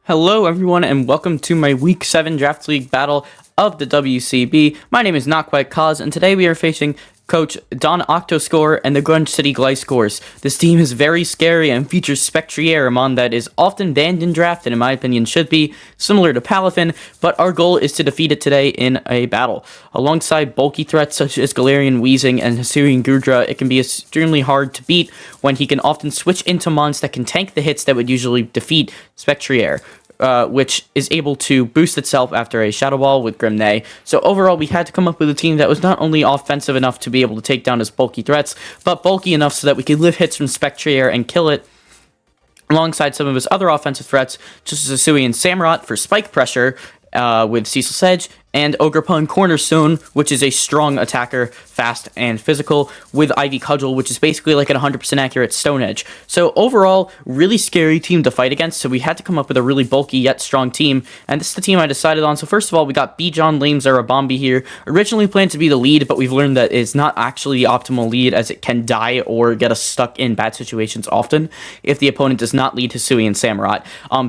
Hello, everyone, and welcome to my Week 7 Draft League battle of the WCB. My name is Not Quite Cause, and today we are facing Coach Don Octosor and the Grundge City Gliscors. This team is very scary and features Spectrier, a mon that is often banned in draft, and in my opinion should be, similar to PALAFIN, but our goal is to defeat it today in a battle. Alongside bulky threats such as Galarian Weezing and Hisuian Goodra, it can be extremely hard to beat when he can often switch into mons that can tank the hits that would usually defeat Spectrier. Which is able to boost itself after a Shadow Ball with Grimnay. So overall, we had to come up with a team that was not only offensive enough to be able to take down his bulky threats, but bulky enough so that we could live hits from Spectrier and kill it, alongside some of his other offensive threats, just as Hisuian Samurott for spike pressure with Cecil Sedge, and Ogerpun Cornerstone, which is a strong attacker, fast and physical, with Ivy Cudgel, which is basically like an 100% accurate Stone Edge. So overall, really scary team to fight against, so we had to come up with a really bulky yet strong team, and this is the team I decided on. So first of all, we got Bijan Lame Zarabambi here, originally planned to be the lead, but we've learned that it's not actually the optimal lead, as it can die or get us stuck in bad situations often if the opponent does not lead Hisuian Samurott.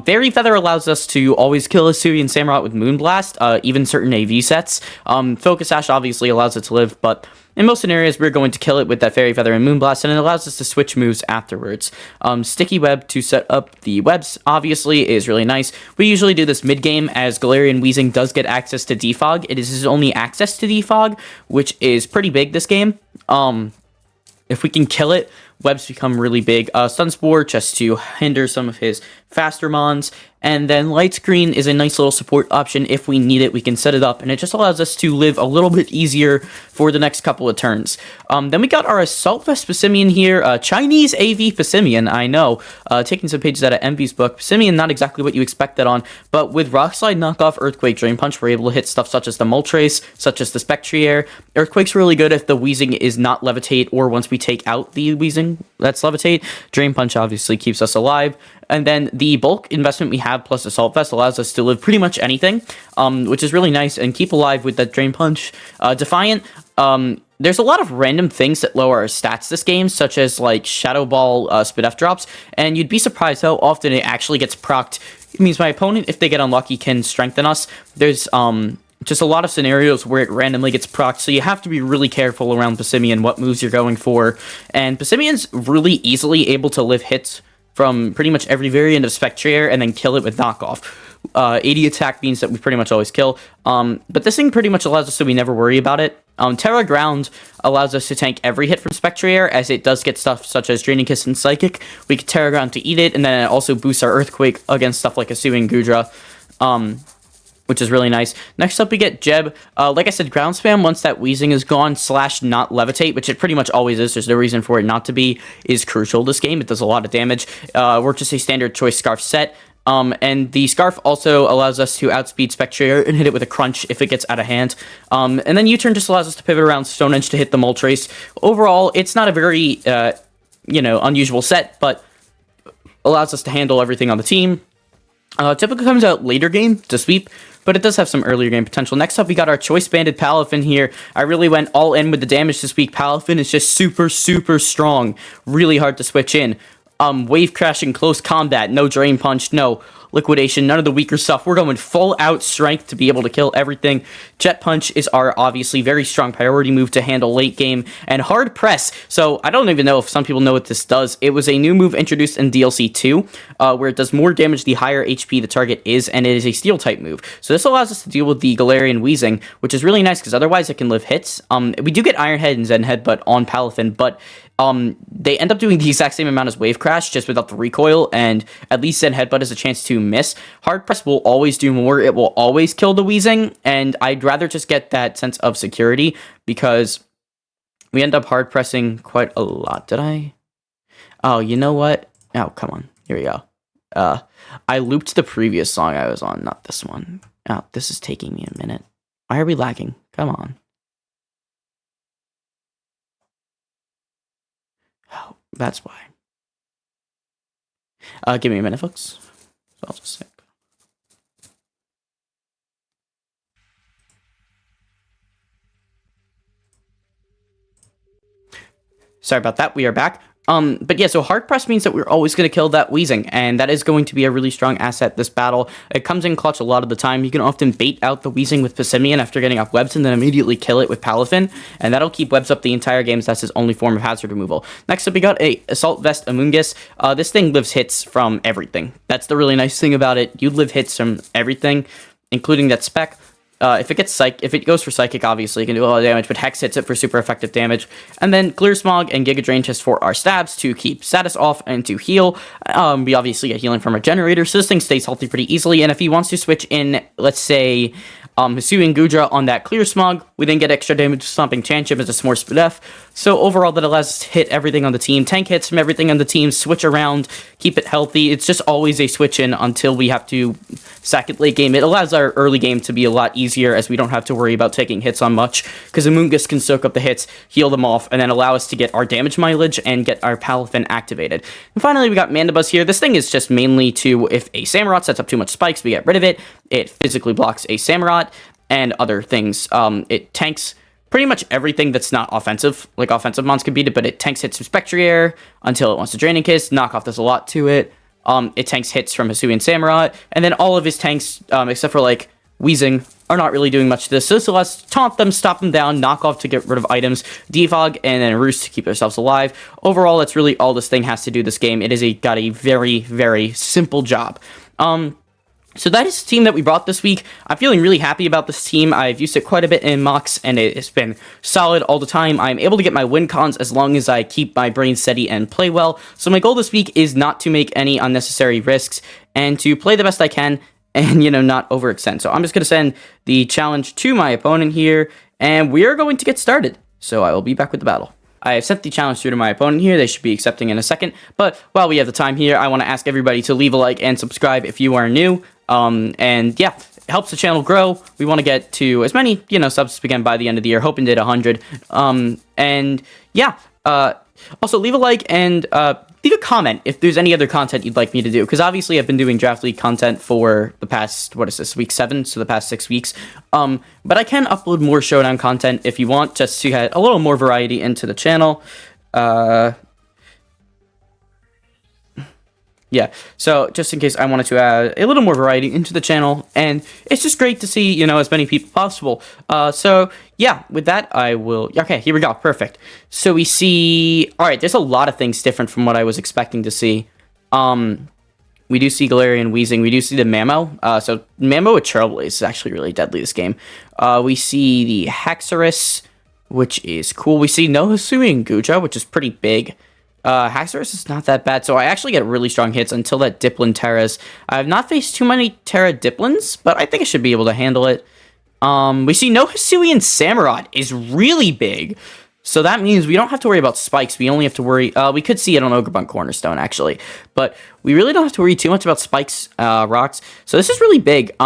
Fairy Feather allows us to always kill Hisuian Samurott with Moonblast, even certain AV sets. Focus Sash obviously allows it to live, but in most scenarios, we're going to kill it with that Fairy Feather and Moonblast, and it allows us to switch moves afterwards. Sticky Web to set up the webs, obviously, is really nice. We usually do this mid-game, as Galarian Weezing does get access to Defog. It is his only access to Defog, which is pretty big this game. If we can kill it, webs become really big. Sunspore, just to hinder some of his faster mons. And then Light Screen is a nice little support option. If we need it, we can set it up, and it just allows us to live a little bit easier for the next couple of turns. Then we got our Assault Vest Passimian here, Chinese AV Passimian, I know, taking some pages out of Envy's book. Passimian, not exactly what you expected on, but with Rock Slide, Knockoff, Earthquake, Drain Punch, we're able to hit stuff such as the Moltres, such as the Spectrier. Earthquake's really good if the Weezing is not Levitate, or once we take out the Weezing that's Levitate. Drain Punch obviously keeps us alive. And then the bulk investment we have plus Assault Vest allows us to live pretty much anything, which is really nice, and keep alive with that Drain Punch. Defiant, there's a lot of random things that lower our stats this game, such as like Shadow Ball Spit F drops, and you'd be surprised how often it actually gets procced. It means my opponent, if they get unlucky, can strengthen us. There's just a lot of scenarios where it randomly gets procced, so you have to be really careful around Passimian, what moves you're going for. And Passimian's really easily able to live hits from pretty much every variant of Spectrier and then kill it with Knockoff. 80 attack means that we pretty much always kill. But this thing pretty much allows us so we never worry about it. Terra Ground allows us to tank every hit from Spectrier, as it does get stuff such as Draining Kiss and Psychic. We can Terra Ground to eat it, and then it also boosts our Earthquake against stuff like Hisuian Goodra, which is really nice. Next up, we get Jeb. Like I said, ground spam, once that Weezing is gone, / not levitate, which it pretty much always is, there's no reason for it not to be, is crucial this game. It does a lot of damage. We're just a standard choice Scarf set. And the Scarf also allows us to outspeed Spectrier and hit it with a Crunch if it gets out of hand. And then U-Turn just allows us to pivot around Stone Edge to hit the Moltres. Overall, it's not a very, unusual set, but allows us to handle everything on the team. Typically comes out later game to sweep, but it does have some earlier game potential. Next up, we got our Choice Banded PALAFIN here. I really went all in with the damage this week. PALAFIN is just super, super strong. Really hard to switch in. Wave Crashing, Close Combat, no Drain Punch, no Liquidation, none of the weaker stuff. We're going full out strength to be able to kill everything. Jet Punch is our obviously very strong priority move to handle late game, and Hard Press. So I don't even know if some people know what this does. It was a new move introduced in DLC 2, where it does more damage the higher HP the target is, and it is a Steel type move. So this allows us to deal with the Galarian Weezing, which is really nice because otherwise it can live hits. We do get Iron Head and Zen Headbutt on PALAFIN, but they end up doing the exact same amount as Wave Crash, just without the recoil, and at least Zen Headbutt has a chance to miss. Hard Press will always do more. It will always kill the Weezing, and I'd rather just get that sense of security, because we end up hard pressing quite a lot. Did I? Oh, you know what? Oh, come on. Here we go. I looped the previous song I was on, not this one. Oh, this is taking me a minute. Why are we lagging? Come on. Oh, that's why. Give me a minute, folks. So I'll just say. Sorry about that. We are back. But yeah, so hard press means that we're always going to kill that Wheezing, and that is going to be a really strong asset this battle. It comes in clutch a lot of the time. You can often bait out the Wheezing with Pissimian after getting off webs and then immediately kill it with PALAFIN, and that'll keep webs up the entire game, so that's his only form of hazard removal. Next up, we got a Assault Vest Amoonguss. This thing lives hits from everything. That's the really nice thing about it. You live hits from everything, including that spec. If it goes for Psychic, obviously, it can do a lot of damage, but Hex hits it for super effective damage. And then Clear Smog and Giga Drain just for our stabs to keep status off and to heal. We obviously get healing from our generator, so this thing stays healthy pretty easily. And if he wants to switch in, let's say, Hisui and Gudra on that Clear Smog, we then get extra damage Stomping Chanchip as a Smore Split F. So overall, that allows us to hit everything on the team. Tank hits from everything on the team, switch around, keep it healthy. It's just always a switch in until we have to sack it late game. It allows our early game to be a lot easier as we don't have to worry about taking hits on much, because Amoonguss can soak up the hits, heal them off, and then allow us to get our damage mileage and get our PALAFIN activated. And finally, we got Mandibuzz here. This thing is just mainly to, if a Samurott sets up too much spikes, we get rid of it. It physically blocks a Samurott and other things. It tanks pretty much everything that's not offensive. Like, offensive mons can beat it, but it tanks hits from Spectrier until it wants to Draining Kiss. Knockoff does a lot to it. It tanks hits from Hisui and Samurott, and then all of his tanks, except for, like, Wheezing, are not really doing much to this. So this allows us to taunt them, stop them down, knock off to get rid of items, defog, and then roost to keep ourselves alive. Overall, that's really all this thing has to do this game. It is got a very, very simple job. So that is the team that we brought this week. I'm feeling really happy about this team. I've used it quite a bit in mocks, and it's been solid all the time. I'm able to get my win cons as long as I keep my brain steady and play well. So my goal this week is not to make any unnecessary risks and to play the best I can and, not overextend. So I'm just going to send the challenge to my opponent here, and we are going to get started. So I will be back with the battle. I have sent the challenge through to my opponent here. They should be accepting in a second. But while we have the time here, I want to ask everybody to leave a like and subscribe if you are new. And yeah, it helps the channel grow. We want to get to as many, subs as we can by the end of the year, hoping to hit 100. And yeah, also leave a like and, leave a comment if there's any other content you'd like me to do, because obviously I've been doing Draft League content for the past, week 7, so the past 6 weeks, but I can upload more Showdown content if you want, just to get a little more variety into the channel. Yeah, so just in case I wanted to add a little more variety into the channel, and it's just great to see, as many people possible. So yeah, with that, I will, okay, here we go, perfect. So we see, all right, there's a lot of things different from what I was expecting to see. We do see Galarian Wheezing, we do see the Mammo, so Mammo with Trailblaze is actually really deadly this game. We see the Haxorus, which is cool. We see no Hisui and Guja, which is pretty big. Haxorus is not that bad, so I actually get really strong hits until that Diplin Terras. I have not faced too many Terra Diplins, but I think I should be able to handle it. We see no Hisui and Samurott is really big, so that means we don't have to worry about spikes. We only have to worry, we could see it on Ogrebun Cornerstone, actually, but we really don't have to worry too much about spikes, rocks, so this is really big.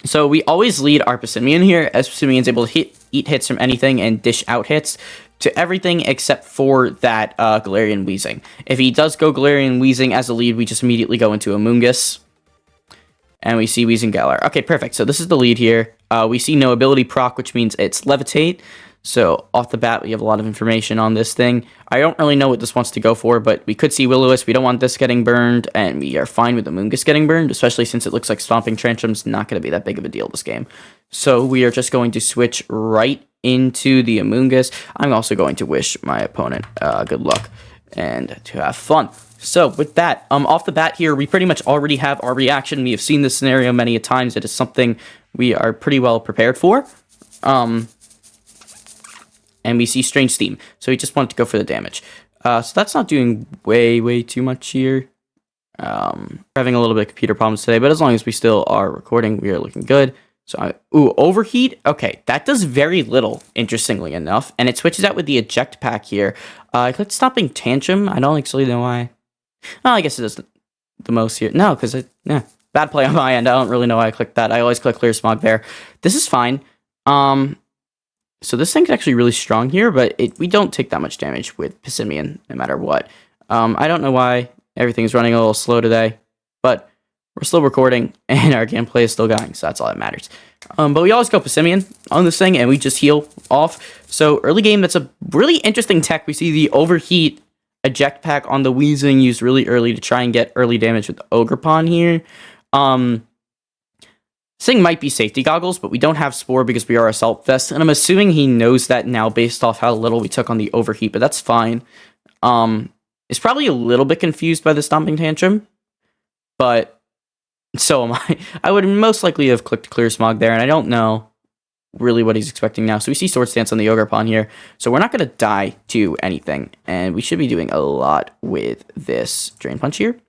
So we always lead our Pissimian here, as Pissimian's able to eat hits from anything and dish out hits to everything except for that Galarian Wheezing. If he does go Galarian Wheezing as a lead, we just immediately go into Amoonguss. And we see Wheezing Galar. Okay, perfect. So this is the lead here. We see no ability proc, which means it's Levitate. So off the bat, we have a lot of information on this thing. I don't really know what this wants to go for, but we could see Will-O-Wisp. We don't want this getting burned, and we are fine with Amoonguss getting burned, especially since it looks like Stomping Tantrum's not going to be that big of a deal this game. So we are just going to switch right into the Amoonguss. I'm also going to wish my opponent good luck and to have fun. So with that, off the bat here, we pretty much already have our reaction. We have seen this scenario many a times. It is something we are pretty well prepared for. And we see Strange Steam. So we just wanted to go for the damage. So that's not doing way too much here. We're having a little bit of computer problems today, but as long as we still are recording, we are looking good. So, Overheat? Okay, that does very little, interestingly enough. And it switches out with the Eject Pack here. I clicked Stomping Tantrum. I don't actually know why. Oh, I guess it does the most here. No, because bad play on my end. I don't really know why I clicked that. I always click Clear Smog there. This is fine. So this thing's actually really strong here, but we don't take that much damage with Pissimian, no matter what. I don't know why everything's running a little slow today, but We're still recording, and our gameplay is still going, so that's all that matters. But we always go Pissimian on this thing, and we just heal off. So early game, that's a really interesting tech. We see the overheat eject pack on the Weezing used really early to try and get early damage with the Ogerpon here. This thing might be safety goggles, but we don't have Spore because we are Assault Vest, and I'm assuming he knows that now based off how little we took on the overheat, but that's fine. Is probably a little bit confused by the Stomping Tantrum, but so am I. I would most likely have clicked Clear Smog there, and I don't know really what he's expecting now. So we see Sword Stance on the Ogerpon here, so we're not going to die to anything, and we should be doing a lot with this Drain Punch here.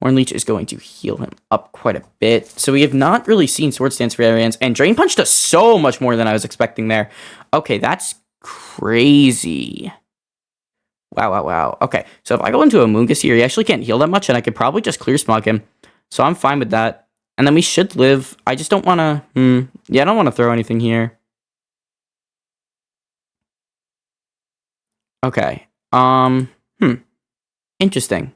Horn Leech is going to heal him up quite a bit, so we have not really seen Sword Stance variants, and Drain Punch does so much more than I was expecting there. Okay, that's crazy. Wow. Okay, so if I go into a Moongus here, he actually can't heal that much, and I could probably just Clear Smog him. So I'm fine with that. And then we should live. I just don't want to... Yeah, I don't want to throw anything here. Okay. Interesting.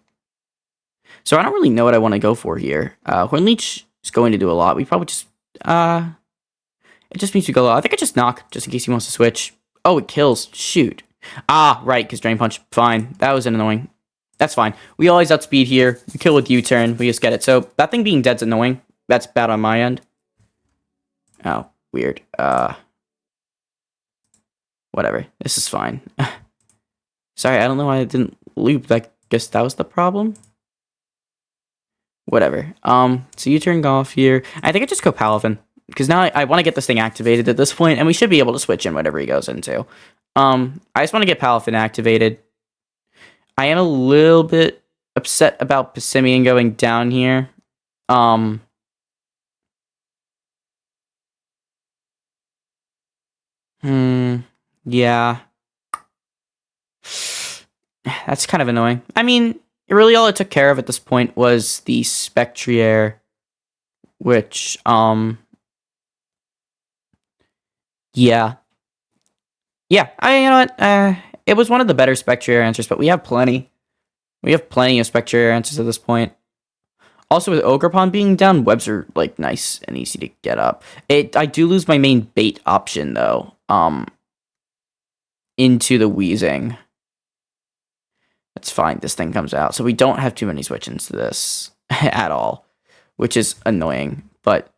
So I don't really know what I want to go for here. Horn Leech is going to do a lot. We probably just... It just means we go low. I think I just knock, just in case he wants to switch. Oh, it kills. Shoot. Ah, right, because Drain Punch. Fine. That was annoying. That's fine. We always outspeed here. We kill with U-turn. We just get it. So that thing being dead's annoying. That's bad on my end. Oh, weird. Whatever. This is fine. Sorry, I don't know why I didn't loop. I guess that was the problem. Whatever. So U-turn golf here. I think I just go PALAFIN, because now I want to get this thing activated at this point, and we should be able to switch in whatever he goes into. I just want to get PALAFIN activated. I am a little bit upset about Pissimian going down here. Yeah. That's kind of annoying. I mean, really all it took care of at this point was the Spectrier, which, yeah. Yeah, you know what, it was one of the better Spectrier answers, but we have plenty. We have plenty of Spectrier answers at this point. Also, with Ogerpon being down, webs are, like, nice and easy to get up. I do lose my main bait option, though, into the Weezing. That's fine, this thing comes out. So we don't have too many switch-ins to this at all, which is annoying, but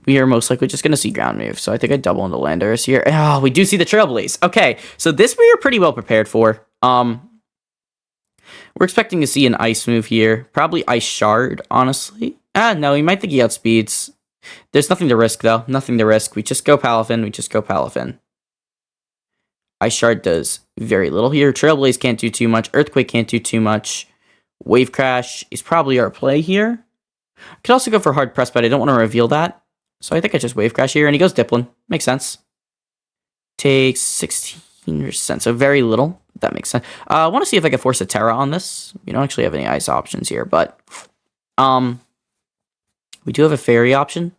we are most likely just going to see ground move. So I think I double into Landorus here. Oh, we do see the Trailblaze. Okay, so this we are pretty well prepared for. We're expecting to see an Ice move here. Probably Ice Shard, honestly. No, he might think he outspeeds. There's nothing to risk, though. Nothing to risk. We just go PALAFIN. Ice Shard does very little here. Trailblaze can't do too much. Earthquake can't do too much. Wave Crash is probably our play here. Could also go for Hard Press, but I don't want to reveal that. So I think I just Wave Crash here, and he goes Dipplin. Makes sense. Takes 16%, so very little. That makes sense. I want to see if I can force a Terra on this. We don't actually have any ice options here, but we do have a fairy option.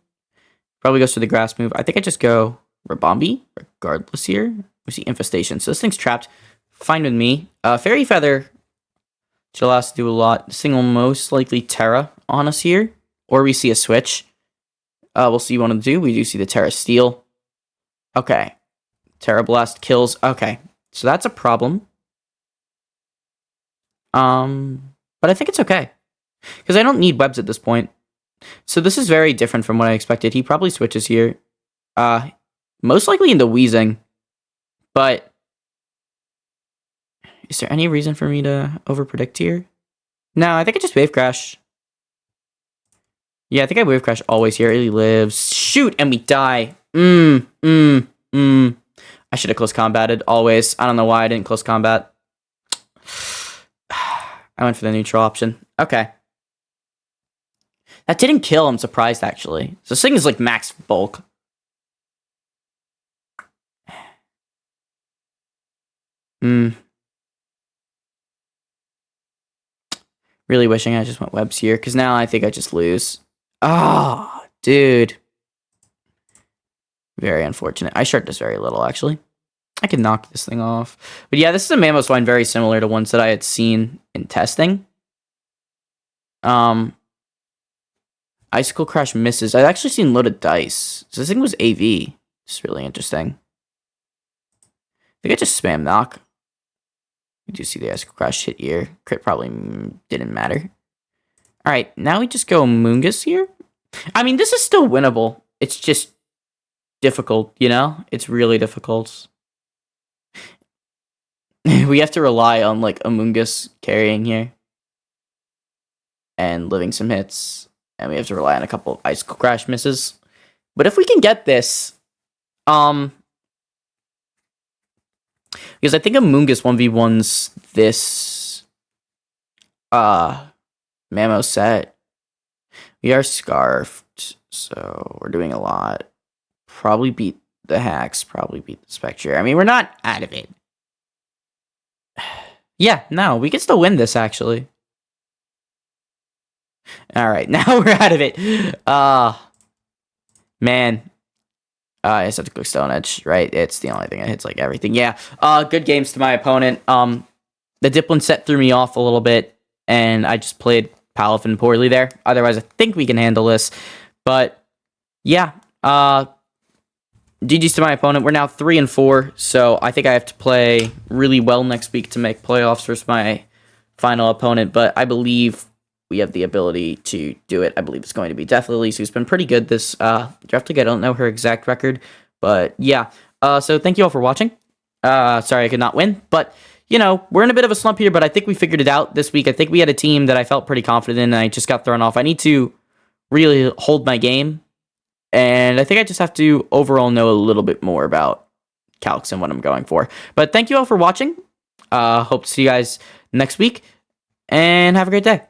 Probably goes for the grass move. I think I just go Rabombi, regardless here. We see Infestation, so this thing's trapped. Fine with me. Fairy Feather should allow us to do a lot. This thing will most likely Terra on us here, or we see a switch. We'll see what to do. We do see the Terra Steel. Okay. Terra Blast kills. Okay. So that's a problem. But I think it's okay. Because I don't need webs at this point. So this is very different from what I expected. He probably switches here. Most likely into Weezing. But is there any reason for me to overpredict here? No, I think I just Wave Crash. Yeah, I think I Wave Crash always here. He lives. Shoot, and we die. I should have close combated always. I don't know why I didn't close combat. I went for the neutral option. Okay. That didn't kill. I'm surprised, actually. So this thing is like max bulk. Really wishing I just went webs here, because now I think I just lose. Oh, dude. Very unfortunate. I shard this very little, actually. I can knock this thing off. But yeah, this is a Mammo Swine very similar to ones that I had seen in testing. Icicle Crash misses. I've actually seen loaded dice. So this thing was AV. It's really interesting. I think I just spam knock. You do see the Icicle Crash hit here. Crit probably didn't matter. Alright, now we just go Moongus here. I mean, this is still winnable. It's just difficult, you know? It's really difficult. We have to rely on, like, a Moongus carrying here. And living some hits. And we have to rely on a couple of Icicle Crash misses. But if we can get this, because I think a Moongus 1v1's this Mamo set. We are scarfed, so we're doing a lot. Probably beat the hacks, probably beat the Spectre. I mean, we're not out of it. Yeah, no, we can still win this, actually. Alright, now we're out of it. Man. I just have to click Stone Edge, right? It's the only thing that hits, like, everything. Yeah, good games to my opponent. The Diplin set threw me off a little bit, and I just played Palafin poorly there. Otherwise, I think we can handle this. But, yeah, GG's to my opponent. We're now 3-4, so I think I have to play really well next week to make playoffs versus my final opponent. But I believe we have the ability to do it. I believe it's going to be Death Lilies, who's been pretty good this draft league. I don't know her exact record, but yeah. So thank you all for watching. Sorry I could not win, but you know, we're in a bit of a slump here, but I think we figured it out this week. I think we had a team that I felt pretty confident in, and I just got thrown off. I need to really hold my game, and I think I just have to overall know a little bit more about calcs and what I'm going for. But thank you all for watching. Hope to see you guys next week, and have a great day.